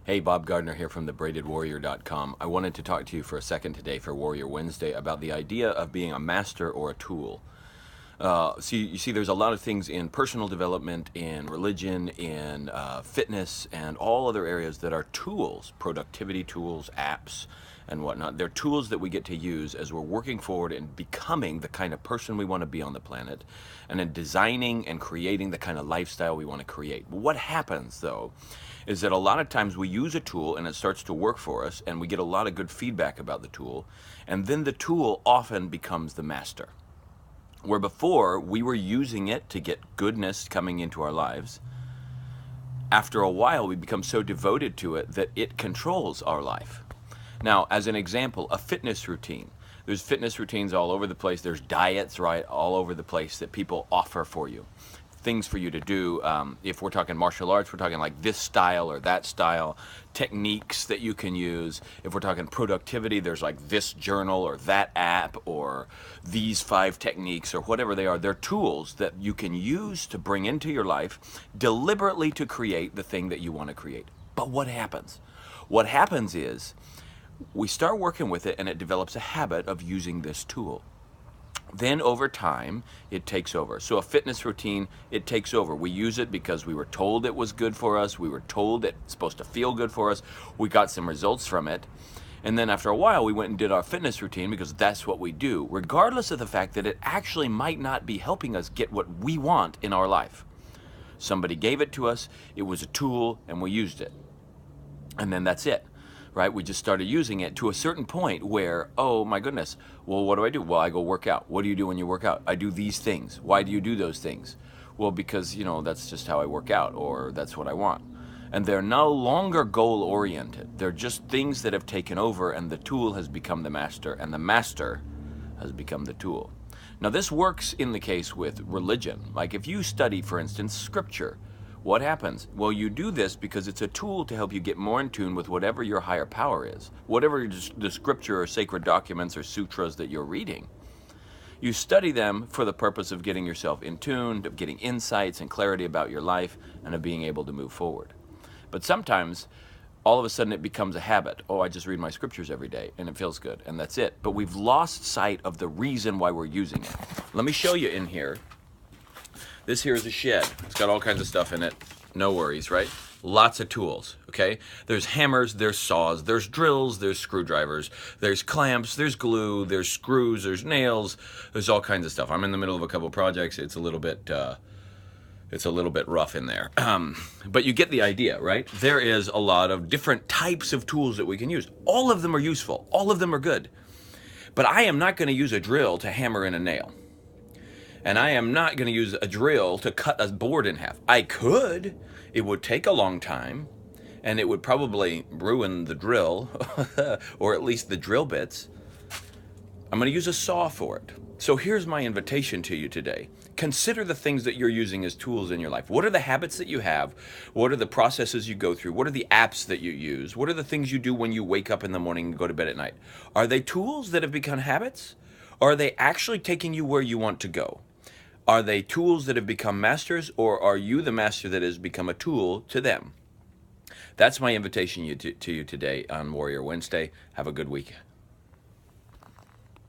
Hey, Bob Gardner here from thebraidedwarrior.com. I wanted to talk to you for a second today for Warrior Wednesday about the idea of being a master or a tool. You see, there's a lot of things in personal development, in religion, in fitness, and all other areas that are tools, productivity tools, apps, and whatnot. They're tools that we get to use as we're working forward and becoming the kind of person we want to be on the planet, and in designing and creating the kind of lifestyle we want to create. But what happens, though, is that a lot of times we use a tool and it starts to work for us, and we get a lot of good feedback about the tool, and then the tool often becomes the master. Where before we were using it to get goodness coming into our lives, after a while we become so devoted to it that it controls our life. Now, as an example, a fitness routine. There's fitness routines all over the place. There's diets, right, all over the place that people offer for you. Things for you to do. If we're talking martial arts, we're talking like this style or that style, techniques that you can use. If we're talking productivity, there's like this journal or that app or these 5 techniques or whatever they are. They're tools that you can use to bring into your life deliberately to create the thing that you want to create. But what happens? What happens is we start working with it and it develops a habit of using this tool. Then over time, it takes over. So a fitness routine, it takes over. We use it because we were told it was good for us. We were told it's supposed to feel good for us. We got some results from it. And then after a while, we went and did our fitness routine because that's what we do, regardless of the fact that it actually might not be helping us get what we want in our life. Somebody gave it to us, it was a tool, and we used it. And then that's it. Right? We just started using it to a certain point where, oh my goodness, well, what do? Well, I go work out. What do you do when you work out? I do these things. Why do you do those things? Well, because, that's just how I work out, or that's what I want. And they're no longer goal oriented. They're just things that have taken over, and the tool has become the master, and the master has become the tool. Now, this works in the case with religion. Like if you study, for instance, scripture, what happens? Well, you do this because it's a tool to help you get more in tune with whatever your higher power is, whatever the scripture or sacred documents or sutras that you're reading. You study them for the purpose of getting yourself in tune, of getting insights and clarity about your life, and of being able to move forward. But sometimes, all of a sudden it becomes a habit. Oh, I just read my scriptures every day, and it feels good, and that's it. But we've lost sight of the reason why we're using it. Let me show you in here. This here is a shed. It's got all kinds of stuff in it. No worries, right? Lots of tools, okay? There's hammers, there's saws, there's drills, there's screwdrivers, there's clamps, there's glue, there's screws, there's nails, there's all kinds of stuff. I'm in the middle of a couple projects. It's a little bit rough in there. But you get the idea, right? There is a lot of different types of tools that we can use. All of them are useful. All of them are good. But I am not going to use a drill to hammer in a nail. And I am not going to use a drill to cut a board in half. I could. It would take a long time, and it would probably ruin the drill, or at least the drill bits. I'm going to use a saw for it. So here's my invitation to you today. Consider the things that you're using as tools in your life. What are the habits that you have? What are the processes you go through? What are the apps that you use? What are the things you do when you wake up in the morning and go to bed at night? Are they tools that have become habits? Or are they actually taking you where you want to go? Are they tools that have become masters, or are you the master that has become a tool to them? That's my invitation to you today on Warrior Wednesday. Have a good week.